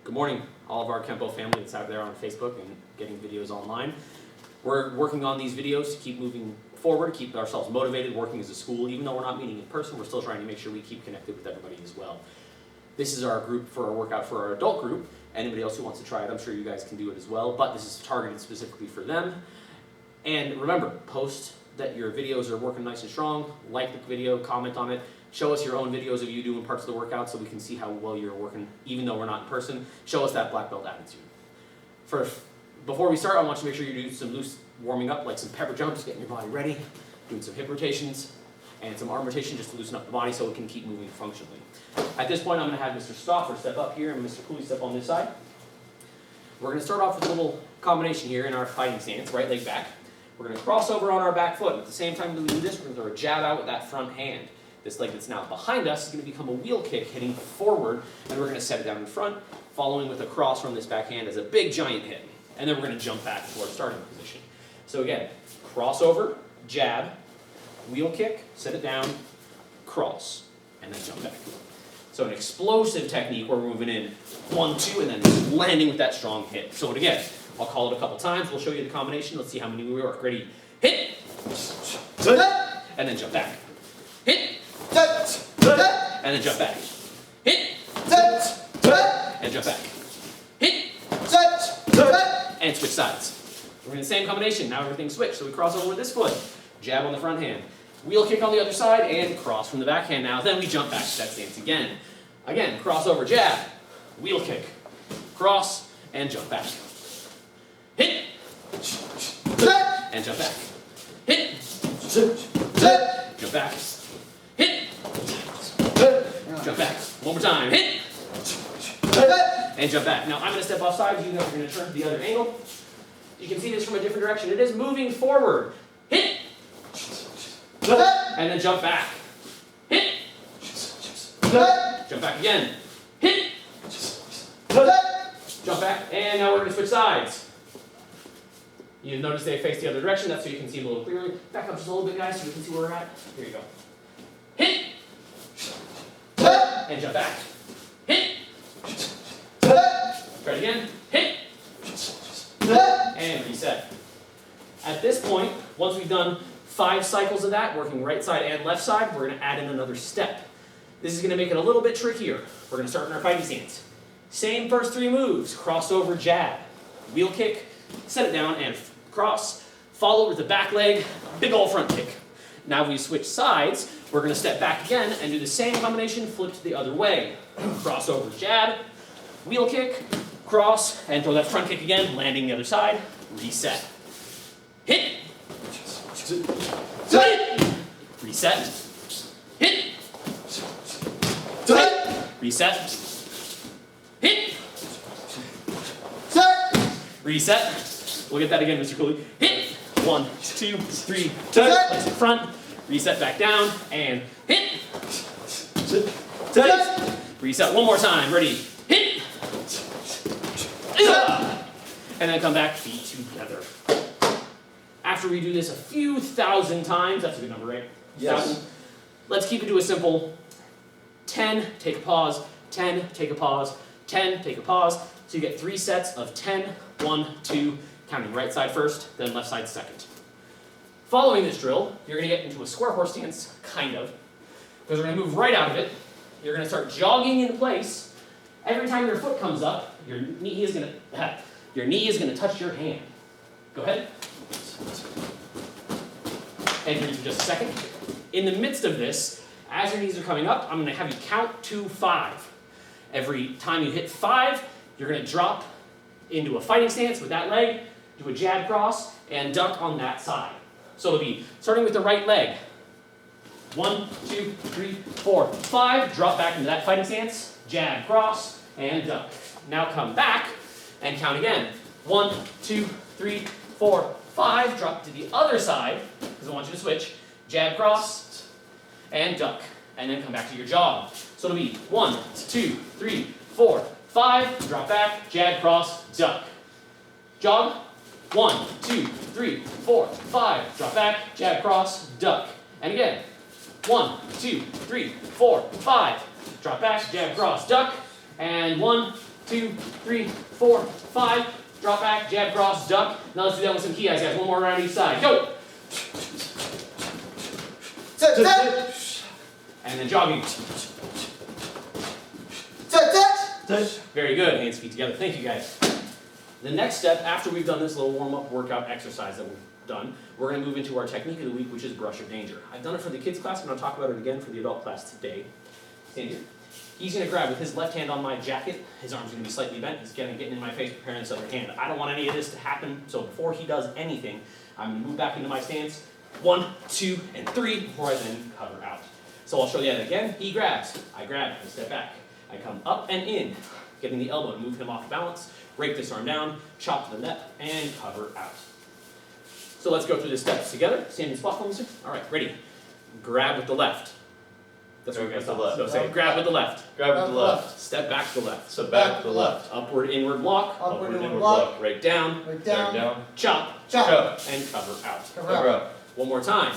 Good morning, all of our Kenpo family that's out there on Facebook and getting videos online. We're working on these videos to keep moving forward, keep ourselves motivated, working as a school. Even though we're not meeting in person, we're still trying to make sure we keep connected with everybody as well. This is our group for our workout for our adult group. Anybody else who wants to try it, I'm sure you guys can do it as well, but this is targeted specifically for them. And remember, post that your videos are working nice and strong, like the video, comment on it, show us your own videos of you doing parts of the workout so we can see how well you're working, even though we're not in person. Show us that black belt attitude. Before we start, I want you to make sure you do some loose warming up, like some pepper jumps, getting your body ready, doing some hip rotations, and some arm rotation just to loosen up the body so it can keep moving functionally. At this point, I'm going to have Mr. Stoffer step up here and Mr. Cooley step on this side. We're going to start off with a little combination here in our fighting stance, right leg back. We're going to cross over on our back foot. At the same time that we do this, we're going to throw a jab out with that front hand. This leg that's now behind us is going to become a wheel kick heading forward, and we're going to set it down in front, following with a cross from this backhand as a big giant hit. And then we're going to jump back to our starting position. So again, crossover, jab, wheel kick, set it down, cross, and then jump back. So an explosive technique where we're moving in 1, 2, and then landing with that strong hit. So again, I'll call it a couple times. We'll show you the combination. Let's see how many we work. Ready? Hit, and then jump back. Hit, and then jump back. Hit, and jump back. Hit, and switch sides. We're in the same combination. Now everything's switched. So we cross over with this foot. Jab on the front hand. Wheel kick on the other side and cross from the backhand now. Then we jump back to that stance again. Again, crossover, jab, wheel kick, cross, and jump back. Hit, and jump back. Hit, jump back. Hit, jump back. One more time. Hit, and jump back. Now I'm going to step off sides. You know we're going to turn to the other angle. You can see this from a different direction. It is moving forward. Hit, and then jump back. Hit, jump back again. Hit, jump back, and now we're going to switch sides. You notice they face the other direction. That's so you can see a little clearly. Back up just a little bit, guys, so we can see where we're at. Here you go. Hit, and jump back. Hit, try it again. Hit, and reset. At this point, once we've done 5 cycles of that, working right side and left side, we're going to add in another step. This is going to make it a little bit trickier. We're going to start in our fighting stance. Same first 3 moves. Crossover, jab, wheel kick, set it down and cross, follow with the back leg, big ol' front kick. Now we switch sides, we're going to step back again and do the same combination, flip to the other way. Crossover, jab, wheel kick, cross, and throw that front kick again, landing the other side, reset. Hit, reset, hit, reset, hit, reset. We'll get that again, Mr. Cooley. Hit, 1, 2, 3, place in front, reset back down, and hit, reset one more time. Ready? Hit, and then come back, feet together. After we do this a few thousand times, that's a good number, right? Yes. 1,000. Let's keep it to a simple 10, take a pause, 10, take a pause, 10, take a pause. So you get 3 sets of 10, 1, 2, counting right side first, then left side second. Following this drill, you're going to get into a square horse stance, kind of, because we're going to move right out of it. You're going to start jogging in place. Every time your foot comes up, your knee is going to touch your hand. Go ahead. And here for just a second. In the midst of this, as your knees are coming up, I'm going to have you count to 5. Every time you hit 5, you're going to drop into a fighting stance with that leg, do a jab cross, and duck on that side. So it'll be starting with the right leg. 1, 2, 3, 4, 5. Drop back into that fighting stance, jab cross, and duck. Now come back and count again. 1, 2, 3, 4, 5. Drop to the other side, because I want you to switch. Jab cross, and duck. And then come back to your jog. So it'll be 1, 2, 3, 4, 5. Drop back, jab cross, duck. Jog. 1, 2, 3, 4, 5. Drop back, jab cross, duck. And again. 1, 2, 3, 4, 5. Drop back, jab cross, duck. And 1, 2, 3, 4, 5. Drop back, jab, cross, duck. Now let's do that with some ki-eyes, guys. One more around each side. Go! And then jogging. Very good. Hands, feet together. Thank you, guys. The next step, after we've done this little warm-up workout exercise that we've done, we're going to move into our technique of the week, which is brush of danger. I've done it for the kids class. I'm going to talk about it again for the adult class today. Stand here. He's going to grab with his left hand on my jacket. His arm's going to be slightly bent. He's getting in my face, preparing this other hand. I don't want any of this to happen, so before he does anything, I'm going to move back into my stance. 1, 2, and 3 before I then cover out. So I'll show you that again. He grabs. I grab. I step back. I come up and in, getting the elbow to move him off balance. Rake this arm down, chop to the net, and cover out. So let's go through the steps together. Stand in spot for me, sir. All right, ready. Grab with the left. That's what you guys thought. So say, grab with the left. Grab with the left. Step back to the left. Step back to the left. Upward, inward block. Upward, inward block. Rake down. Rake down. Chop. Chop. And cover out. Cover out. One more time.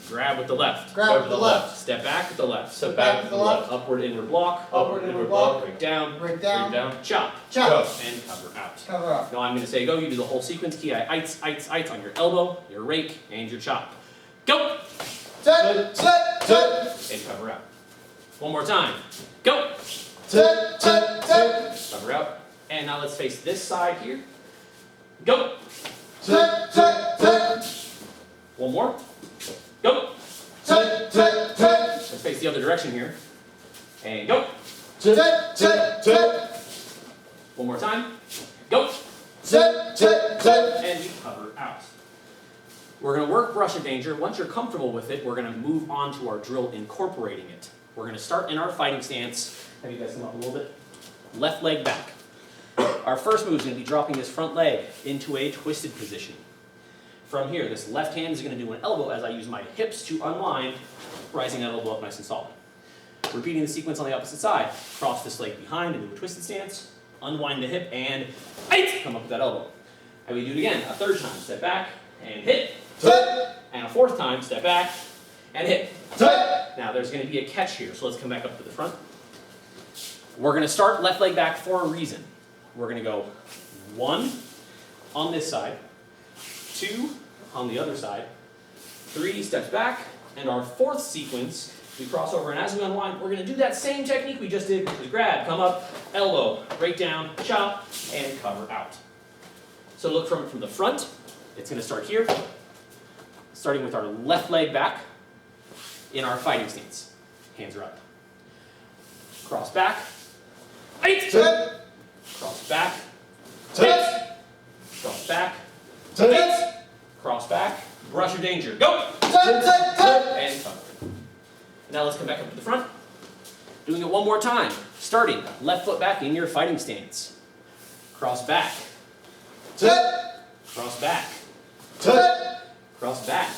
Grab with the left. Grab with the left. Step back with the left. Step back with the left. Upward, inward block. Upward, inward block. Rake down. Rake down. Chop. Chop. And cover out. Cover out. Now I'm going to say go. You do the whole sequence. Ki-ites on your elbow, your rake, and your chop. Go! And cover out. One more time. Go! Cover out. And now let's face this side here. Go! One more. Go! Let's face the other direction here. And go! One more time. Go! And we cover out. We're going to work brush of danger. Once you're comfortable with it, we're going to move on to our drill incorporating it. We're going to start in our fighting stance. Have you guys come up a little bit? Left leg back. Our first move is going to be dropping this front leg into a twisted position. From here, this left hand is going to do an elbow as I use my hips to unwind, rising that elbow up nice and solid. Repeating the sequence on the opposite side. Cross this leg behind into a twisted stance, unwind the hip, and come up with that elbow. And we do it again, a third time. Step back and hit. And a fourth time, step back and hit. Now there's going to be a catch here, so let's come back up to the front. We're going to start left leg back for a reason. We're going to go 1 on this side, 2 on the other side, 3 steps back, and our fourth sequence, we cross over, and as we unwind, we're going to do that same technique we just did, which is grab, come up, elbow, break down, chop, and cover out. So look from the front. It's going to start here, starting with our left leg back in our fighting stance. Hands are up. Cross back. Cross back. Cross back. Cross back. Brush of danger. Go! And cover. Now let's come back up to the front. Doing it one more time. Starting left foot back in your fighting stance. Cross back. Cross back. Cross back.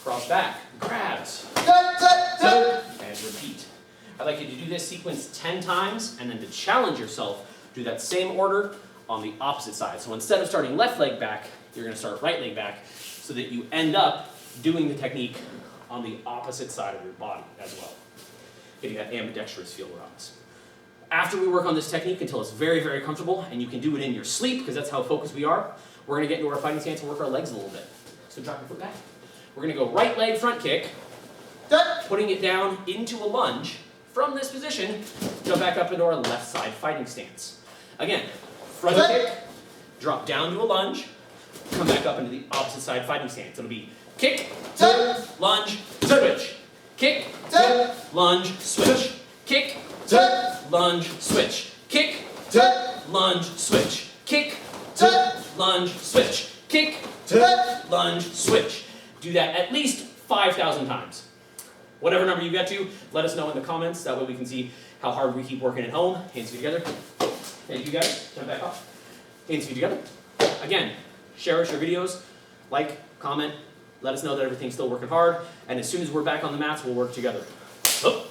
Cross back. Grabs. And repeat. I'd like you to do this sequence 10 times, and then to challenge yourself, do that same order on the opposite side. So instead of starting left leg back, you're going to start right leg back, so that you end up doing the technique on the opposite side of your body as well. Getting that ambidextrous feel around this. After we work on this technique until it's very, very comfortable, and you can do it in your sleep, because that's how focused we are, we're going to get into our fighting stance and work our legs a little bit. So drop your foot back. We're going to go right leg front kick, putting it down into a lunge. From this position, jump back up into our left side fighting stance. Again, front kick, drop down to a lunge, come back up into the opposite side fighting stance. It'll be kick, lunge, switch. Kick, lunge, switch. Kick, lunge, switch. Kick, lunge, switch. Kick, lunge, switch. Kick, lunge, switch. Do that at least 5,000 times. Whatever number you get to, let us know in the comments. That way we can see how hard we keep working at home. Hands together. Thank you guys. Jump back up. Hands together. Again, share us your videos. Like, comment. Let us know that everything's still working hard. And as soon as we're back on the mats, we'll work together. Oh.